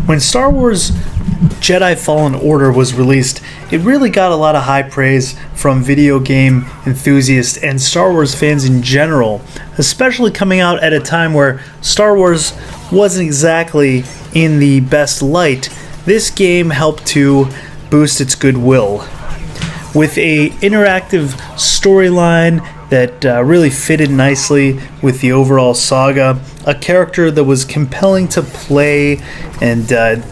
When Star Wars Jedi Fallen Order was released, it really got a lot of high praise from video game enthusiasts and Star Wars fans in general, especially coming out at a time where Star Wars wasn't exactly in the best light. This game helped to boost its goodwill. With a interactive storyline that really fitted nicely with the overall saga, a character that was compelling to play and that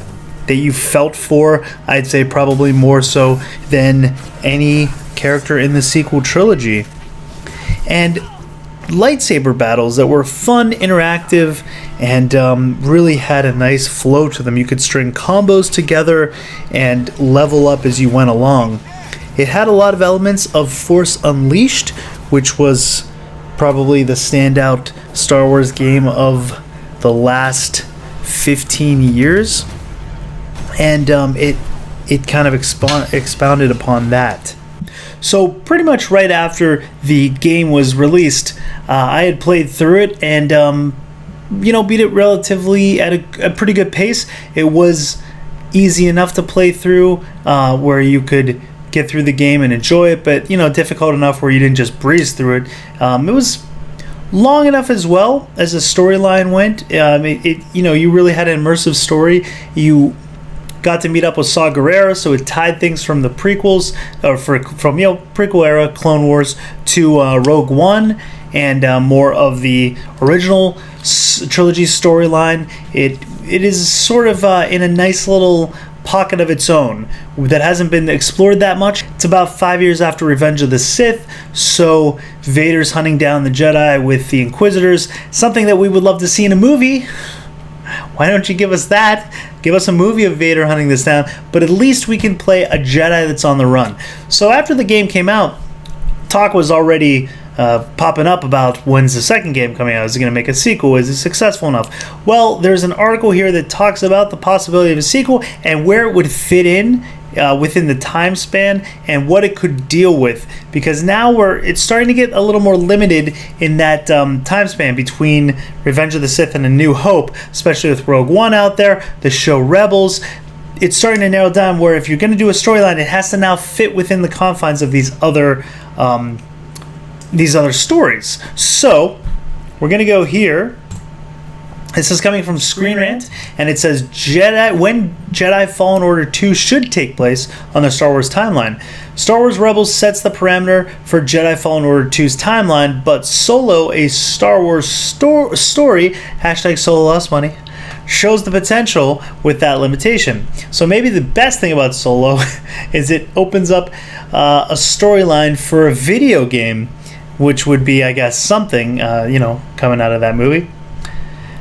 you felt for, I'd say probably more so than any character in the sequel trilogy. And lightsaber battles that were fun, interactive, and really had a nice flow to them. You could string combos together and level up as you went along. It had a lot of elements of Force Unleashed, which was probably the standout Star Wars game of the last 15 years. And it kind of expounded upon that. So pretty much right after the game was released, I had played through it and beat it relatively at a pretty good pace. It was easy enough to play through where you could get through the game and enjoy it, but difficult enough where you didn't just breeze through it. It was long enough as well as the storyline went. You really had an immersive story. You got to meet up with Saw Gerrera, so it tied things from the prequels, from prequel era Clone Wars to Rogue One, and more of the original trilogy storyline. It is sort of in a nice little pocket of its own that hasn't been explored that much. It's about 5 years after Revenge of the Sith, so Vader's hunting down the Jedi with the Inquisitors, something that we would love to see in a movie. Why don't you give us that? Give us a movie of Vader hunting this down, but at least we can play a Jedi that's on the run. So after the game came out, talk was already popping up about when's the second game coming out. Is it going to make a sequel? Is it successful enough? Well, there's an article here that talks about the possibility of a sequel and where it would fit in within the time span and what it could deal with, because now it's starting to get a little more limited in that time span between Revenge of the Sith and A New Hope, especially with Rogue One out there, the show Rebels. It's starting to narrow down where if you're going to do a storyline, it has to now fit within the confines of these other stories. So we're going to go here. This is coming from Screen Rant, and it says when Jedi Fallen Order 2 should take place on the Star Wars timeline. Star Wars Rebels sets the parameter for Jedi Fallen Order 2's timeline, but Solo, a Star Wars story, #Solo lost money, shows the potential with that limitation. So maybe the best thing about Solo is it opens up a storyline for a video game, which would be, I guess, something, coming out of that movie.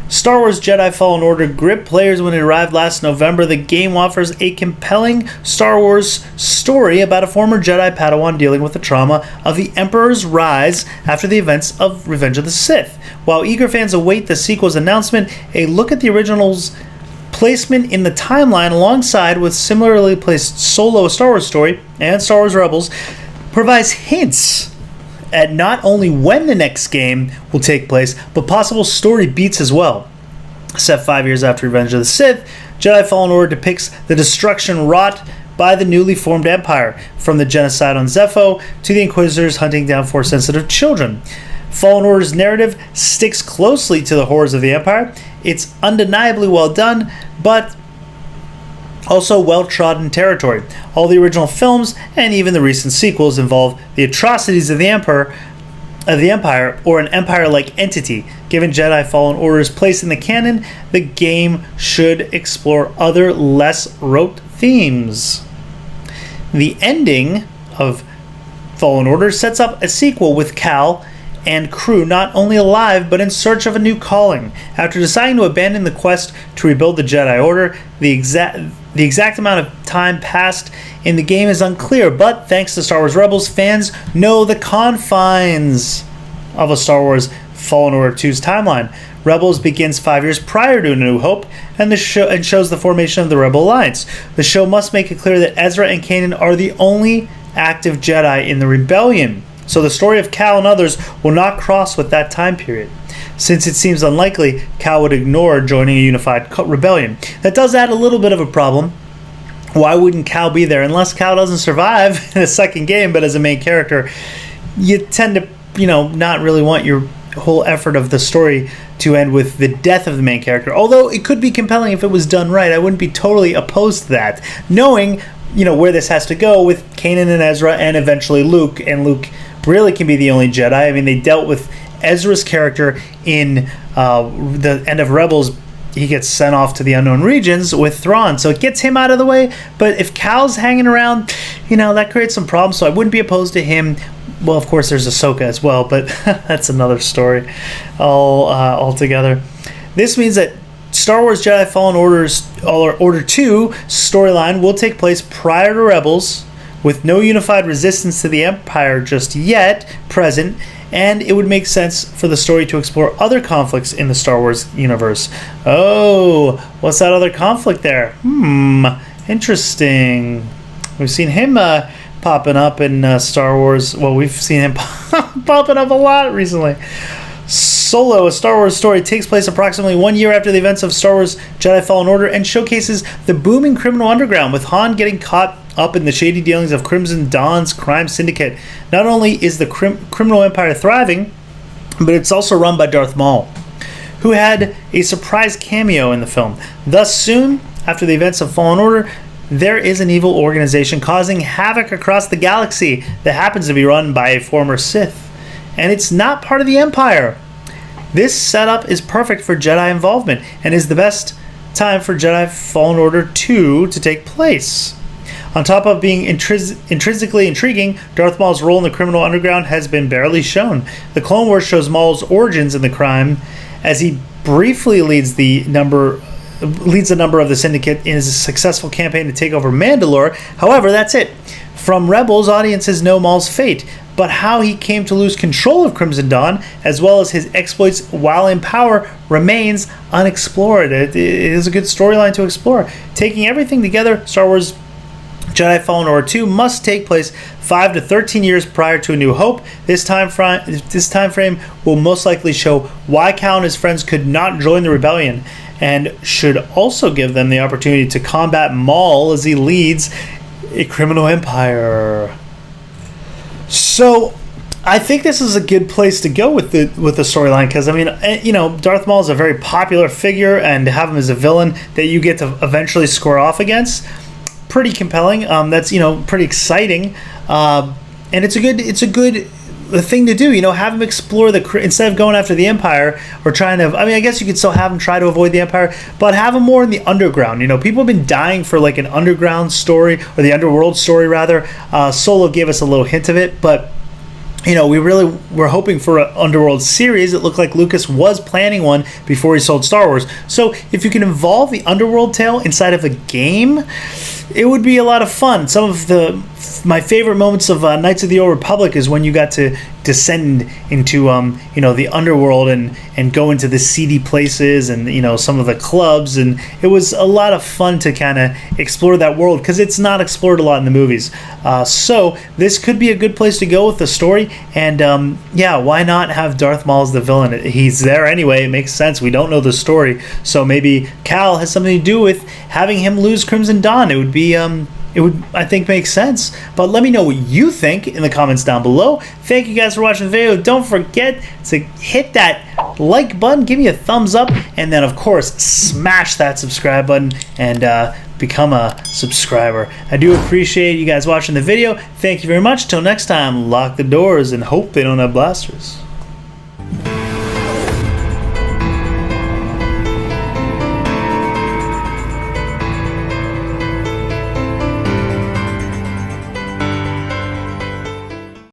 Star Wars Jedi Fallen Order gripped players when it arrived last November. The game offers a compelling Star Wars story about a former Jedi Padawan dealing with the trauma of the Emperor's rise after the events of Revenge of the Sith. While eager fans await the sequel's announcement, a look at the original's placement in the timeline alongside with similarly placed Solo, a Star Wars story, and Star Wars Rebels provides hints at not only when the next game will take place, but possible story beats as well. Set 5 years after Revenge of the Sith, Jedi Fallen Order depicts the destruction wrought by the newly formed Empire, from the genocide on Zepho to the Inquisitors hunting down Force-sensitive children. Fallen Order's narrative sticks closely to the horrors of the Empire. It's undeniably well done, but also well-trodden territory. All the original films and even the recent sequels involve the atrocities of the Empire or an Empire-like entity. Given Jedi Fallen Order's place in the canon, the game should explore other less rote themes. The ending of Fallen Order sets up a sequel with Cal and crew not only alive but in search of a new calling. After deciding to abandon the quest to rebuild the Jedi Order, the exact amount of time passed in the game is unclear, but thanks to Star Wars Rebels, fans know the confines of a Star Wars Fallen Order 2's timeline. Rebels begins 5 years prior to A New Hope and shows the formation of the Rebel Alliance. The show must make it clear that Ezra and Kanan are the only active Jedi in the rebellion, so the story of Cal and others will not cross with that time period. since it seems unlikely Cal would ignore joining a unified rebellion. That does add a little bit of a problem. Why wouldn't Cal be there? Unless Cal doesn't survive in the second game, but as a main character, you tend to, not really want your whole effort of the story to end with the death of the main character. Although it could be compelling if it was done right. I wouldn't be totally opposed to that. Knowing, where this has to go with Kanan and Ezra and eventually Luke. And Luke really can be the only Jedi. I mean, they dealt with Ezra's character in the end of Rebels. He gets sent off to the unknown regions with Thrawn, so it gets him out of the way. But if Cal's hanging around, that creates some problems, so I wouldn't be opposed to him. Well, of course, there's Ahsoka as well, but that's another story altogether. This means that Star Wars Jedi Fallen Order 2 storyline will take place prior to Rebels, with no unified resistance to the Empire just yet present, and it would make sense for the story to explore other conflicts in the Star Wars universe. Oh, what's that other conflict there? Interesting. We've seen him popping up in Star Wars. Well, we've seen him popping up a lot recently. Solo, a Star Wars story, takes place approximately 1 year after the events of Star Wars Jedi Fallen Order and showcases the booming criminal underground, with Han getting caught up in the shady dealings of Crimson Dawn's crime syndicate. Not only is the criminal empire thriving, but it's also run by Darth Maul, who had a surprise cameo in the film. Thus, soon after the events of Fallen Order, there is an evil organization causing havoc across the galaxy that happens to be run by a former Sith, and it's not part of the Empire. This setup is perfect for Jedi involvement and is the best time for Jedi Fallen Order 2 to take place. On top of being intrinsically intriguing, Darth Maul's role in the criminal underground has been barely shown. The Clone Wars shows Maul's origins in the crime, as he briefly leads a number of the Syndicate in his successful campaign to take over Mandalore. However, that's it. From Rebels, audiences know Maul's fate, but how he came to lose control of Crimson Dawn, as well as his exploits while in power, remains unexplored. It is a good storyline to explore. Taking everything together, Star Wars Jedi Fallen Order 2 must take place 5 to 13 years prior to A New Hope. This time frame will most likely show why Cal and his friends could not join the rebellion, and should also give them the opportunity to combat Maul as he leads a criminal empire. So I think this is a good place to go with the storyline, because Darth Maul is a very popular figure, and to have him as a villain that you get to eventually square off against, pretty compelling. That's pretty exciting, and it's a good thing to do. Have him explore instead of going after the Empire or trying to. I guess you could still have him try to avoid the Empire, but have him more in the underground. People have been dying for like an underground story, or the underworld story rather. Solo gave us a little hint of it, but we really were hoping for an Underworld series. It looked like Lucas was planning one before he sold Star Wars. So if you can involve the Underworld tale inside of a game, it would be a lot of fun. Some of my favorite moments of Knights of the Old Republic is when you got to descend into the underworld and go into the seedy places and some of the clubs, and it was a lot of fun to kind of explore that world, because it's not explored a lot in the movies. So this could be a good place to go with the story, and why not have Darth Maul as the villain? He's there anyway. It makes sense. We don't know the story, so maybe Cal has something to do with having him lose Crimson Dawn. It would, I think, make sense. But let me know what you think in the comments down below. Thank you guys for watching the video. Don't forget to hit that like button, give me a thumbs up, and then, of course, smash that subscribe button and become a subscriber. I do appreciate you guys watching the video. Thank you very much. Till next time, lock the doors and hope they don't have blasters.